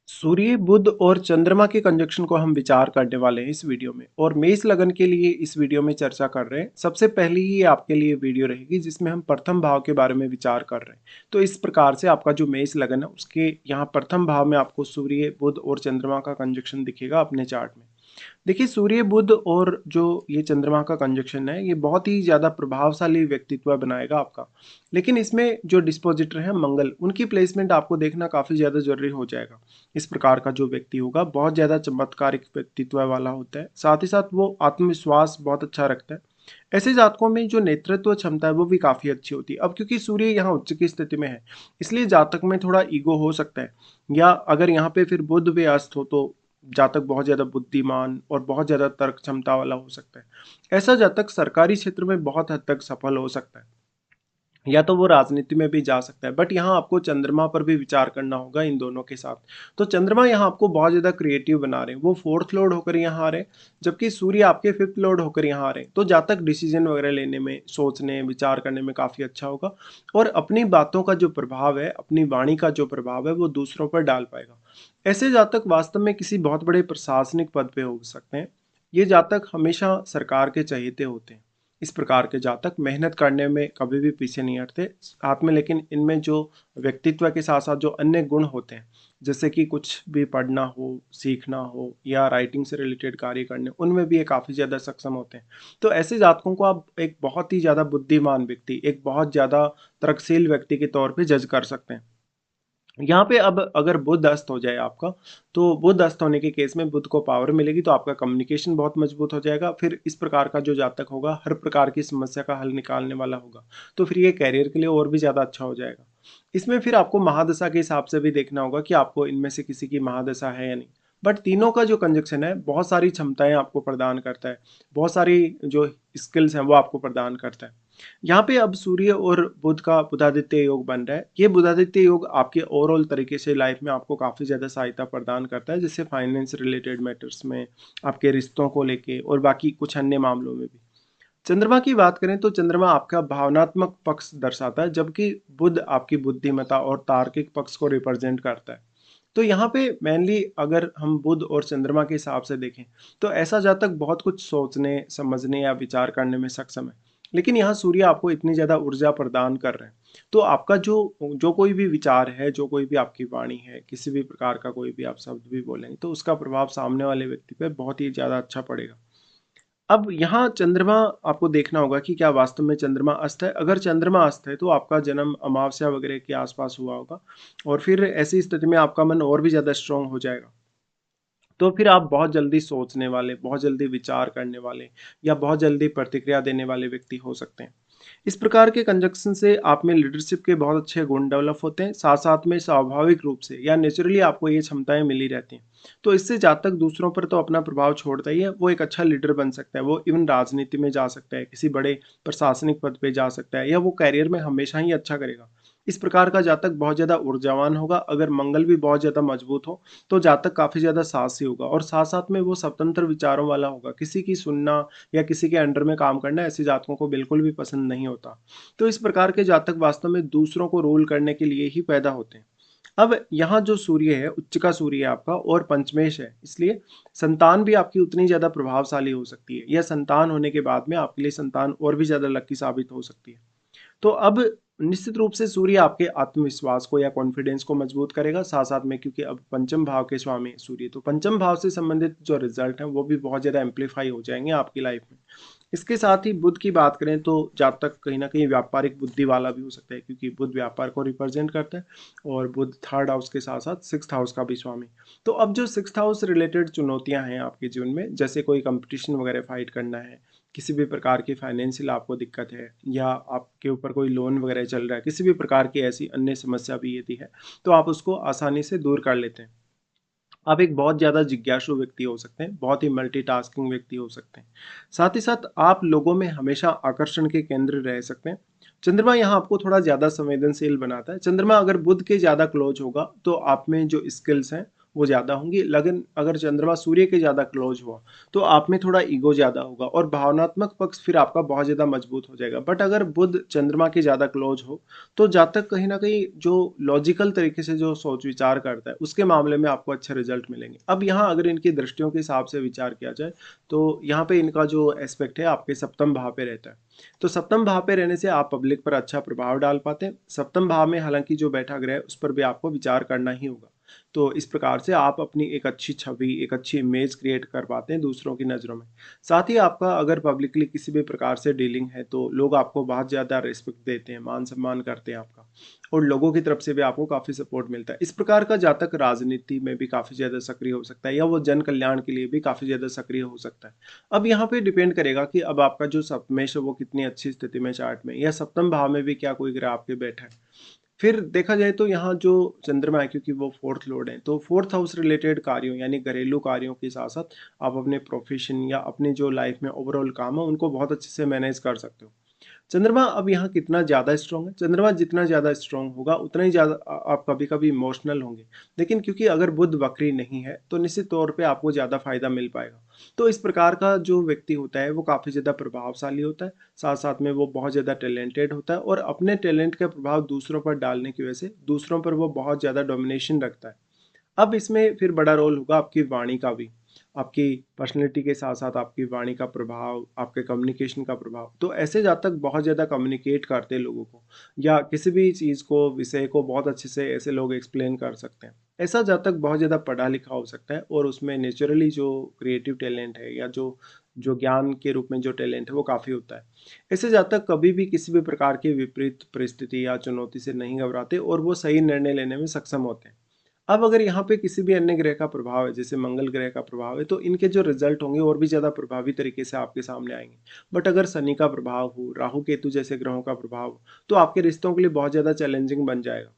सूर्य, बुध और चंद्रमा के कंजक्शन को हम विचार करने वाले हैं इस वीडियो में और मेष लगन के लिए इस वीडियो में चर्चा कर रहे हैं। सबसे पहले ही आपके लिए वीडियो रहेगी जिसमें हम प्रथम भाव के बारे में विचार कर रहे हैं। तो इस प्रकार से आपका जो मेष लगन है उसके यहाँ प्रथम भाव में आपको सूर्य, बुध और चंद्रमा का कंजक्शन दिखेगा अपने चार्ट में। देखिए, सूर्य, बुध और जो ये चंद्रमा का कंजक्शन है ये बहुत ही ज़्यादा प्रभावशाली व्यक्तित्व बनाएगा आपका। लेकिन इसमें जो डिस्पोजिटर है मंगल, उनकी प्लेसमेंट आपको देखना काफ़ी ज़्यादा जरूरी हो जाएगा। इस प्रकार का जो व्यक्ति होगा बहुत ज़्यादा चमत्कारिक व्यक्तित्व वाला होता है, साथ ही साथ वो आत्मविश्वास बहुत अच्छा रखता है। ऐसे जातकों में जो नेतृत्व क्षमता है वो भी काफ़ी अच्छी होती है। अब क्योंकि सूर्य यहाँ उच्च की स्थिति में है, इसलिए जातक में थोड़ा ईगो हो सकता है। या अगर यहाँ पे फिर बुध भी अस्त हो तो जातक बहुत ज़्यादा बुद्धिमान और बहुत ज़्यादा तर्क क्षमता वाला हो सकता है। ऐसा जातक सरकारी क्षेत्र में बहुत हद तक सफल हो सकता है, या तो वो राजनीति में भी जा सकता है। बट यहाँ आपको चंद्रमा पर भी विचार करना होगा इन दोनों के साथ। तो चंद्रमा यहाँ आपको बहुत ज़्यादा क्रिएटिव बना रहे हैं, वो फोर्थ लॉर्ड होकर यहाँ आ रहे हैं, जबकि सूर्य आपके फिफ्थ लॉर्ड होकर यहाँ आ रहे हैं। तो जातक डिसीजन वगैरह लेने में, सोचने विचार करने में काफ़ी अच्छा होगा और अपनी बातों का जो प्रभाव है, अपनी वाणी का जो प्रभाव है वो दूसरों पर डाल पाएगा। ऐसे जातक वास्तव में किसी बहुत बड़े प्रशासनिक पद पे हो सकते हैं। ये जातक हमेशा सरकार के चहेते होते हैं। इस प्रकार के जातक मेहनत करने में कभी भी पीछे नहीं हटते साथ में। लेकिन इनमें जो व्यक्तित्व के साथ साथ जो अन्य गुण होते हैं, जैसे कि कुछ भी पढ़ना हो, सीखना हो या राइटिंग से रिलेटेड कार्य करने, उनमें भी ये काफ़ी ज़्यादा सक्षम होते हैं। तो ऐसे जातकों को आप एक बहुत ही ज़्यादा बुद्धिमान व्यक्ति, एक बहुत ज़्यादा तर्कशील व्यक्ति के तौर पे जज कर सकते हैं। यहाँ पे अब अगर बुध अस्त हो जाए आपका, तो बुध अस्त होने के केस में बुध को पावर मिलेगी तो आपका कम्युनिकेशन बहुत मजबूत हो जाएगा। फिर इस प्रकार का जो जातक होगा हर प्रकार की समस्या का हल निकालने वाला होगा, तो फिर ये कैरियर के लिए और भी ज़्यादा अच्छा हो जाएगा। इसमें फिर आपको महादशा के हिसाब से भी देखना होगा कि आपको इनमें से किसी की महादशा है या नहीं। बट तीनों का जो कंजक्शन है बहुत सारी क्षमताएं आपको प्रदान करता है, बहुत सारी जो स्किल्स हैं वो आपको प्रदान करता है। यहाँ पे अब सूर्य और बुध का बुधादित्य योग बन रहा है। ये बुधादित्य योग आपके ओवरऑल तरीके से लाइफ में आपको काफ़ी ज़्यादा सहायता प्रदान करता है, जैसे फाइनेंस रिलेटेड मैटर्स में, आपके रिश्तों को लेके और बाकी कुछ अन्य मामलों में भी। चंद्रमा की बात करें तो चंद्रमा आपका भावनात्मक पक्ष दर्शाता है, जबकि बुध आपकी बुद्धिमत्ता और तार्किक पक्ष को रिप्रेजेंट करता है। तो यहाँ पे मेनली अगर हम बुध और चंद्रमा के हिसाब से देखें तो ऐसा जातक बहुत कुछ सोचने, समझने या विचार करने में सक्षम है। लेकिन यहाँ सूर्य आपको इतनी ज़्यादा ऊर्जा प्रदान कर रहे हैं, तो आपका जो जो कोई भी विचार है, जो कोई भी आपकी वाणी है, किसी भी प्रकार का कोई भी आप शब्द भी बोलेंगे तो उसका प्रभाव सामने वाले व्यक्ति पे बहुत ही ज़्यादा अच्छा पड़ेगा। अब यहाँ चंद्रमा आपको देखना होगा कि क्या वास्तव में चंद्रमा अस्त है। अगर चंद्रमा अस्त है तो आपका जन्म अमावस्या वगैरह के आसपास हुआ होगा और फिर ऐसी स्थिति में आपका मन और भी ज़्यादा स्ट्रांग हो जाएगा। तो फिर आप बहुत जल्दी सोचने वाले, बहुत जल्दी विचार करने वाले या बहुत जल्दी प्रतिक्रिया देने वाले व्यक्ति हो सकते हैं। इस प्रकार के कंजक्शन से आप में लीडरशिप के बहुत अच्छे गुण डेवलप होते हैं, साथ साथ में स्वाभाविक रूप से या नेचुरली आपको ये क्षमताएं मिली रहती हैं। तो इससे जातक दूसरों पर तो अपना प्रभाव छोड़ता ही है, वो एक अच्छा लीडर बन सकता है, वो इवन राजनीति में जा सकता है, किसी बड़े प्रशासनिक पद पे जा सकता है, या वो कैरियर में हमेशा ही अच्छा करेगा। इस प्रकार का जातक बहुत ज़्यादा ऊर्जावान होगा। अगर मंगल भी बहुत ज़्यादा मजबूत हो तो जातक काफ़ी ज़्यादा साहसी होगा और साथ साथ में वो स्वतंत्र विचारों वाला होगा। किसी की सुनना या किसी के अंडर में काम करना ऐसे जातकों को बिल्कुल भी पसंद नहीं होता। तो इस प्रकार के जातक वास्तव में दूसरों को रूल करने के लिए ही पैदा होते हैं। अब यहाँ जो सूर्य है, उच्च का सूर्य है आपका और पंचमेश है, इसलिए संतान भी आपकी उतनी ज़्यादा प्रभावशाली हो सकती है, या संतान होने के बाद में आपके लिए संतान और भी ज़्यादा लकी साबित हो सकती है। तो अब निश्चित रूप से सूर्य आपके आत्मविश्वास को या कॉन्फिडेंस को मजबूत करेगा, साथ साथ में क्योंकि अब पंचम भाव के स्वामी सूर्य, तो पंचम भाव से संबंधित जो रिजल्ट हैं वो भी बहुत ज़्यादा एम्पलीफाई हो जाएंगे आपकी लाइफ में। इसके साथ ही बुध की बात करें तो जातक कहीं ना कहीं व्यापारिक बुद्धि वाला भी हो सकता है, क्योंकि बुध व्यापार को रिप्रेजेंट करता है और बुध थर्ड हाउस के साथ साथ सिक्स्थ हाउस का भी स्वामी। तो अब जो सिक्स्थ हाउस रिलेटेड चुनौतियां हैं आपके जीवन में, जैसे कोई कंपटीशन वगैरह फाइट करना है, किसी भी प्रकार की फाइनेंशियल आपको दिक्कत है, या आपके ऊपर कोई लोन वगैरह चल रहा है, किसी भी प्रकार की ऐसी अन्य समस्या भी यदि है तो आप उसको आसानी से दूर कर लेते हैं। आप एक बहुत ज़्यादा जिज्ञासु व्यक्ति हो सकते हैं, बहुत ही मल्टीटास्किंग व्यक्ति हो सकते हैं। साथ ही साथ आप लोगों में हमेशा आकर्षण के केंद्र रह सकते हैं। चंद्रमा यहाँ आपको थोड़ा ज़्यादा संवेदनशील बनाता है। चंद्रमा अगर बुध के ज़्यादा क्लोज होगा तो आप में जो स्किल्स हैं वो ज़्यादा होंगी। लगन अगर चंद्रमा सूर्य के ज़्यादा क्लोज हुआ तो आप में थोड़ा ईगो ज़्यादा होगा और भावनात्मक पक्ष फिर आपका बहुत ज़्यादा मजबूत हो जाएगा। बट अगर बुध चंद्रमा के ज़्यादा क्लोज हो तो जातक कहीं न कहीं जो लॉजिकल तरीके से जो सोच विचार करता है उसके मामले में आपको अच्छे रिजल्ट मिलेंगे। अब यहाँ अगर इनकी दृष्टियों के हिसाब से विचार किया जाए तो यहाँ पे इनका जो एस्पेक्ट है आपके सप्तम भाव पे रहता है। तो सप्तम भाव पे रहने से आप पब्लिक पर अच्छा प्रभाव डाल पाते हैं। सप्तम भाव में हालाँकि जो बैठा ग्रह है उस पर भी आपको विचार करना ही होगा। तो इस प्रकार से आप अपनी एक अच्छी छवि, एक अच्छी इमेज क्रिएट कर पाते हैं दूसरों की नज़रों में। साथ ही आपका अगर पब्लिकली किसी भी प्रकार से डीलिंग है तो लोग आपको बहुत ज़्यादा रिस्पेक्ट देते हैं, मान-सम्मान करते हैं आपका और लोगों की तरफ से भी आपको काफ़ी सपोर्ट मिलता है। इस प्रकार का जातक राजनीति में भी काफ़ी ज़्यादा सक्रिय हो सकता है या वो जन कल्याण के लिए भी काफ़ी ज़्यादा सक्रिय हो सकता है। अब यहाँ पे डिपेंड करेगा कि अब आपका जो सप्तमेश है वो कितनी अच्छी स्थिति में चार्ट में या सप्तम भाव में भी क्या कोई ग्रह आपके बैठा है। फिर देखा जाए तो यहाँ जो चंद्रमा है क्योंकि वो फोर्थ लॉर्ड है तो फोर्थ हाउस रिलेटेड कार्यों यानी घरेलू कार्यों के साथ साथ आप अपने प्रोफेशन या अपनी जो लाइफ में ओवरऑल काम है उनको बहुत अच्छे से मैनेज कर सकते हो। चंद्रमा अब यहाँ कितना ज़्यादा स्ट्रॉन्ग है, चंद्रमा जितना ज़्यादा स्ट्रॉन्ग होगा उतना ही ज़्यादा आप कभी-कभी इमोशनल होंगे। लेकिन क्योंकि अगर बुध वक्री नहीं है, तो निश्चित तौर पे आपको ज़्यादा फ़ायदा मिल पाएगा। तो इस प्रकार का जो व्यक्ति होता है, वो काफ़ी ज़्यादा प्रभावशाली होता है, साथ-साथ में वो बहुत ज़्यादा टैलेंटेड होता है और अपने टैलेंट का प्रभाव दूसरों पर डालने की वजह से दूसरों पर वो बहुत ज़्यादा डोमिनेशन रखता है। अब इसमें फिर बड़ा रोल होगा आपकी वाणी का भी। आपकी पर्सनैलिटी के साथ-साथ आपकी वाणी का प्रभाव, आपके कम्युनिकेशन का प्रभाव। तो ऐसे जातक बहुत ज़्यादा कम्युनिकेट करते हैं लोगों को या किसी भी चीज़ को, विषय को बहुत अच्छे से ऐसे लोग एक्सप्लेन कर सकते हैं। ऐसा जातक बहुत ज़्यादा पढ़ा-लिखा हो सकता है और उसमें नेचुरली जो क्रिएटिव टैलेंट है या जो जो ज्ञान के रूप में जो टैलेंट है वो काफ़ी होता है। ऐसे जातक कभी भी किसी भी प्रकार की विपरीत परिस्थिति या चुनौती से नहीं घबराते और वो सही निर्णय लेने में सक्षम होते हैं। अब अगर यहाँ पे किसी भी अन्य ग्रह का प्रभाव है, जैसे मंगल ग्रह का प्रभाव है, तो इनके जो रिजल्ट होंगे और भी ज़्यादा प्रभावी तरीके से आपके सामने आएँगे। बट अगर शनि का प्रभाव हो, राहु केतु जैसे ग्रहों का प्रभाव हो, तो आपके रिश्तों के लिए बहुत ज़्यादा चैलेंजिंग बन जाएगा।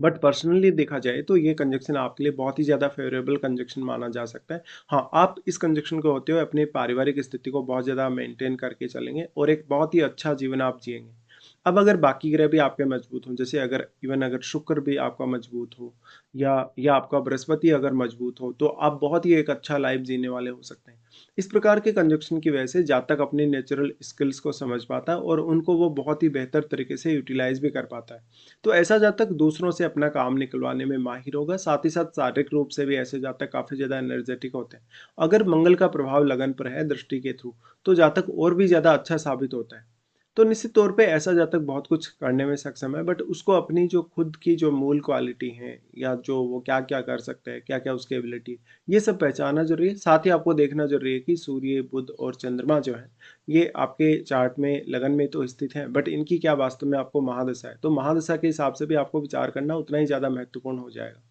बट पर्सनली देखा जाए तो ये कंजंक्शन आपके लिए बहुत ही ज़्यादा फेवरेबल कंजंक्शन माना जा सकता है। हाँ, आप इस कंजंक्शन को होते हुए अपनी पारिवारिक स्थिति को बहुत ज़्यादा मेंटेन करके चलेंगे और एक बहुत ही अच्छा जीवन आप जिएँगे। अब अगर बाकी ग्रह भी आपके मजबूत हों, जैसे अगर इवन अगर शुक्र भी आपका मजबूत हो या आपका बृहस्पति अगर मजबूत हो, तो आप बहुत ही एक अच्छा लाइफ जीने वाले हो सकते हैं। इस प्रकार के कंजंक्शन की वजह से जातक अपनी नेचुरल स्किल्स को समझ पाता है और उनको वो बहुत ही बेहतर तरीके से यूटिलाइज़ भी कर पाता है। तो ऐसा जातक दूसरों से अपना काम निकलवाने में माहिर होगा, साथ ही साथ शारीरिक रूप से भी ऐसे जातक काफ़ी ज़्यादा एनर्जेटिक होते हैं। अगर मंगल का प्रभाव लगन पर है दृष्टि के थ्रू, तो जातक और भी ज़्यादा अच्छा साबित होता है। तो निश्चित तौर पे ऐसा जातक बहुत कुछ करने में सक्षम है, बट उसको अपनी जो खुद की जो मूल क्वालिटी है या जो वो क्या-क्या कर सकता है, क्या-क्या उसकी एबिलिटी है, ये सब पहचानना ज़रूरी है। साथ ही आपको देखना ज़रूरी है कि सूर्य, बुध और चंद्रमा जो है, ये आपके चार्ट में लगन में तो स्थित हैं, बट इनकी क्या वास्तव में आपको महादशा है। तो महादशा के हिसाब से भी आपको विचार करना उतना ही ज़्यादा महत्वपूर्ण हो जाएगा।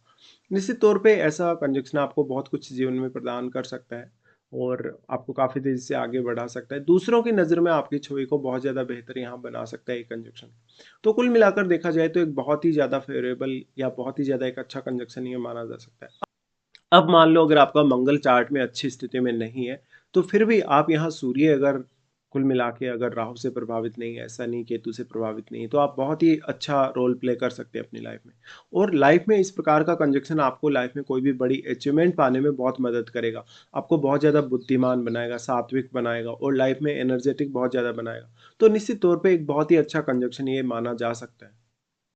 निश्चित तौर पे ऐसा कंजक्शन आपको बहुत कुछ जीवन में प्रदान कर सकता है और आपको काफ़ी तेज़ी से आगे बढ़ा सकता है। दूसरों की नज़र में आपकी छवि को बहुत ज़्यादा बेहतर यहाँ बना सकता है ये कंजक्शन। तो कुल मिलाकर देखा जाए तो एक बहुत ही ज़्यादा फ़ेवरेबल या बहुत ही ज़्यादा एक अच्छा कंजक्शन ये माना जा सकता है। अब मान लो अगर आपका मंगल चार्ट में अच्छी स्थिति में नहीं है, तो फिर भी आप यहाँ सूर्य अगर कुल मिला के अगर राहु से प्रभावित नहीं है, शनि, केतु से प्रभावित नहीं है, तो आप बहुत ही अच्छा रोल प्ले कर सकते हैं अपनी लाइफ में। और लाइफ में इस प्रकार का कंजक्शन आपको लाइफ में कोई भी बड़ी अचीवमेंट पाने में बहुत मदद करेगा। आपको बहुत ज़्यादा बुद्धिमान बनाएगा, सात्विक बनाएगा और लाइफ में एनर्जेटिक बहुत ज़्यादा बनाएगा। तो निश्चित तौर पे एक बहुत ही अच्छा कंजक्शन ये माना जा सकता है।